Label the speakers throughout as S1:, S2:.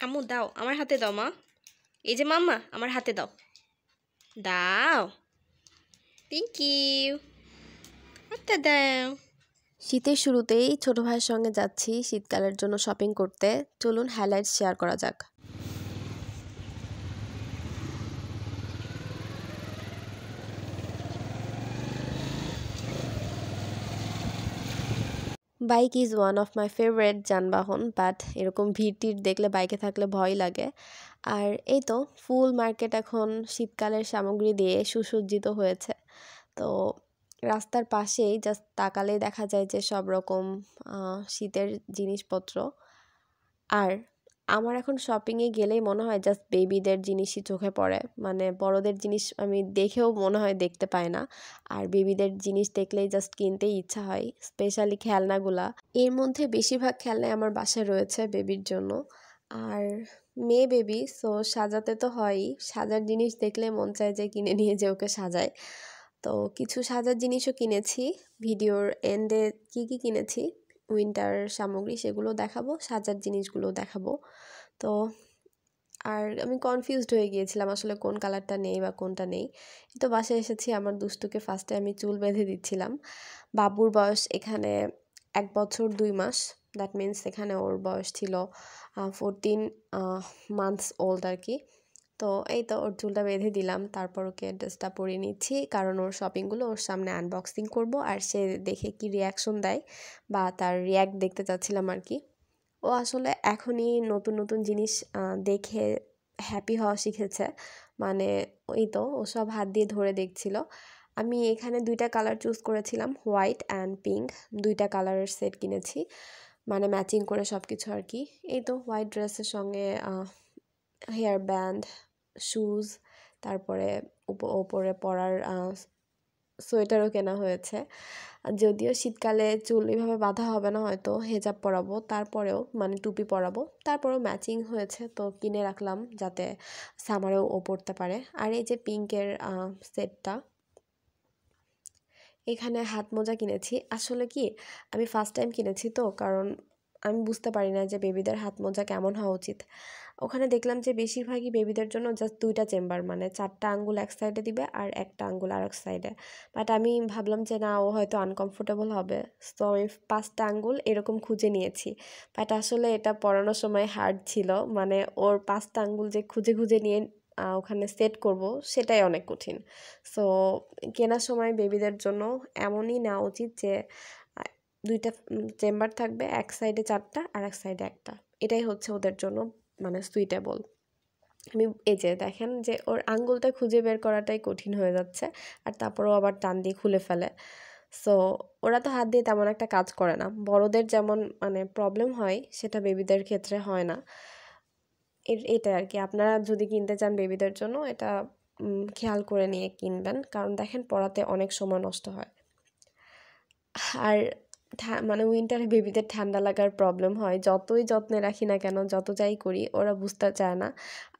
S1: আম্মু দাও, আমার হাতে দাও মা। এই যে মাম্মা, আমার হাতে দাও। দাও। Thank you. হাতটা দাও।
S2: শীতের শুরুতেই ছোট ভাইয়ের সঙ্গে যাচ্ছি শীতকালের জন্য শপিং করতে। চলুন হাইলাইটস শেয়ার করা যাক। Bike is one of my favourite যানবাহন, বাট এরকম ভিড় টিড় দেখলে বাইকে থাকলে ভয় লাগে। আর এই তো ফুল মার্কেট এখন শীতকালের সামগ্রী দিয়ে সুসজ্জিত হয়েছে। তো রাস্তার পাশেই জাস্ট তাকালেই দেখা যায় যে সব রকম শীতের জিনিসপত্র। আর আমার এখন শপিংয়ে গেলেই মনে হয় জাস্ট বেবিদের জিনিসই চোখে পড়ে, মানে বড়দের জিনিস আমি দেখেও মনে হয় দেখতে পাই না। আর বেবিদের জিনিস দেখলেই জাস্ট কিনতেই ইচ্ছা হয়, স্পেশালি খেলনাগুলা। এর মধ্যে বেশিরভাগ খেলনাই আমার বাসায় রয়েছে বেবির জন্য। আর মেয়ে বেবি, সো সাজাতে তো হয়ই, সাজার জিনিস দেখলে মন চায় যে কিনে নিয়ে যে ওকে সাজায়। তো কিছু সাজার জিনিসও কিনেছি, ভিডিওর এন্ডে কি কি কিনেছি উইন্টার সামগ্রী সেগুলো দেখাবো, সাজার জিনিসগুলো দেখাবো। তো আর আমি কনফিউজড হয়ে গিয়েছিলাম আসলে কোন কালারটা নেই বা কোনটা নেই। তো বাসায় এসেছি, আমার দুষ্টুকে ফার্স্টে আমি চুল বেঁধে দিচ্ছিলাম। বাবুর বয়স এখানে 1 বছর 2 মাস, দ্যাট মিন্স এখানে ওর বয়স ছিল 14 মান্থস ওল্ড আর কি। তো এই তো ওর চুলটা বেঁধে দিলাম, তারপর ওকে ড্রেসটা পরিয়ে নিচ্ছি, কারণ ওর শপিংগুলো ওর সামনে আনবক্সিং করব আর সে দেখে কি রিয়াকশন দেয় বা তার রিয়াক্ট দেখতে চাচ্ছিলাম আর কি। ও আসলে এখনই নতুন নতুন জিনিস দেখে হ্যাপি হওয়া শিখেছে, মানে ওই তো ও সব হাত দিয়ে ধরে দেখছিল। আমি এখানে 2টা কালার চুজ করেছিলাম, হোয়াইট অ্যান্ড পিঙ্ক, 2টা কালারের সেট কিনেছি, মানে ম্যাচিং করে সব কিছু আর কি। এই তো হোয়াইট ড্রেসের সঙ্গে হেয়ার ব্যান্ড, শুজ, তারপরে ওপরে পরার সোয়েটারও কেনা হয়েছে। যদিও শীতকালে চুল এভাবে বাঁধা হবে না, হয়তো হেজাব পরাবো, তারপরেও মানে টুপি পরাবো, তারপরেও ম্যাচিং হয়েছে তো কিনে রাখলাম যাতে সামারেও ও পরতে পারে। আর এই যে পিঙ্কের সেটটা, এখানে হাত মোজা কিনেছি। আসলে কি আমি ফার্স্ট টাইম কিনেছি তো, কারণ আমি বুঝতে পারি না যে বেবিদের হাত মোজা কেমন হওয়া উচিত। ওখানে দেখলাম যে বেশিরভাগই বেবিদের জন্য জাস্ট 2টা চেম্বার, মানে 4টা আঙ্গুল এক সাইডে দিবে আর একটা আঙ্গুল আর এক সাইডে। বাট আমি ভাবলাম যে না, ও হয়তো আনকমফোর্টেবল হবে, তো আমি 5টা আঙ্গুল এরকম খুঁজে নিয়েছি। বাট আসলে এটা পরানোর সময় হার্ড ছিল, মানে ওর 5টা আঙ্গুল যে খুঁজে খুঁজে নিয়ে ওখানে সেট করব সেটাই অনেক কঠিন। সো কেনার সময় বেবিদের জন্য এমনই নেওয়া উচিত যে 2টা চেম্বার থাকবে, এক সাইডে 4টা আর এক সাইডে একটা, এটাই হচ্ছে ওদের জন্য মানে সুইটেবল। আমি এই যে দেখেন যে ওর আঙ্গুলটা খুঁজে বের করাটাই কঠিন হয়ে যাচ্ছে, আর তারপরেও আবার টান দিয়ে খুলে ফেলে। সো ওরা তো হাত দিয়ে তেমন একটা কাজ করে না, বড়দের যেমন মানে প্রবলেম হয় সেটা বেবিদের ক্ষেত্রে হয় না। এটা আর কি, আপনারা যদি কিনতে চান বেবিদের জন্য এটা খেয়াল করে নিয়ে কিনবেন, কারণ দেখেন পড়াতে অনেক সময় নষ্ট হয়। আর মানে উইন্টারে বেবিদের ঠান্ডা লাগার প্রবলেম হয়, যতই যত্নে রাখি না কেন, যত যাই করি ওরা বুঝতে চায় না,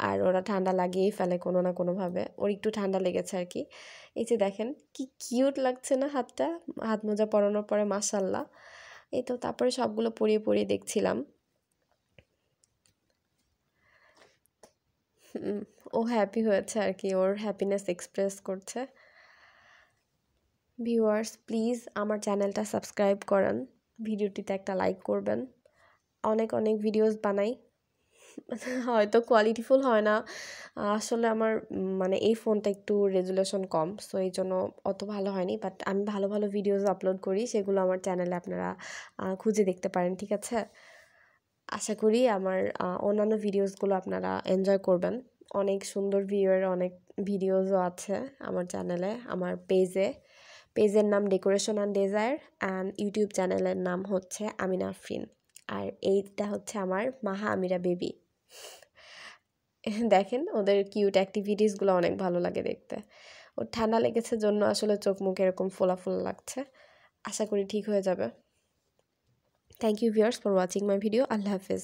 S2: আর ওরা ঠান্ডা লাগিয়েই ফেলে কোনো না কোনোভাবে। ওর একটু ঠান্ডা লেগেছে আর কি। এই যে দেখেন কি কিউট লাগছে না হাতটা, হাত মোজা পরানোর পরে, মাশাল্লাহ। এই তো তারপরে সবগুলো পরিয়ে পরিয়ে দেখছিলাম। ও হ্যাপি হয়েছে আর কি, ওর হ্যাপিনেস এক্সপ্রেস করছে। ভিউয়ার্স প্লিজ আমার চ্যানেলটা সাবস্ক্রাইব করেন, ভিডিওটিতে একটা লাইক করবেন। অনেক অনেক ভিডিওস বানাই, হয়তো কোয়ালিটিফুল হয় না, আসলে আমার মানে এই ফোনটা একটু রেজুলেশন কম, সো এই জন্য অত ভালো হয়নি, বাট আমি ভালো ভালো ভিডিওস আপলোড করি, সেগুলো আমার চ্যানেলে আপনারা খুঁজে দেখতে পারেন, ঠিক আছে? আশা করি আমার অন্যান্য ভিডিওসগুলো আপনারা এনজয় করবেন। অনেক সুন্দর ভিউয়ের অনেক ভিডিওসও আছে আমার চ্যানেলে, আমার পেজের নাম decoration and desire, and YouTube চ্যানেলের নাম হচ্ছে আমিনা আফরিন। আর এইটা হচ্ছে আমার মাহা আমিরা বেবি। দেখেন ওদের কিউট অ্যাক্টিভিটিসগুলো অনেক ভালো লাগে দেখতে। ওর ঠান্ডা লেগেছে জন্য আসলে চোখ মুখ এরকম ফোলা ফোলা লাগছে, আশা করি ঠিক হয়ে যাবে। Thank you viewers for watching my video. আল্লাহ হাফেজ।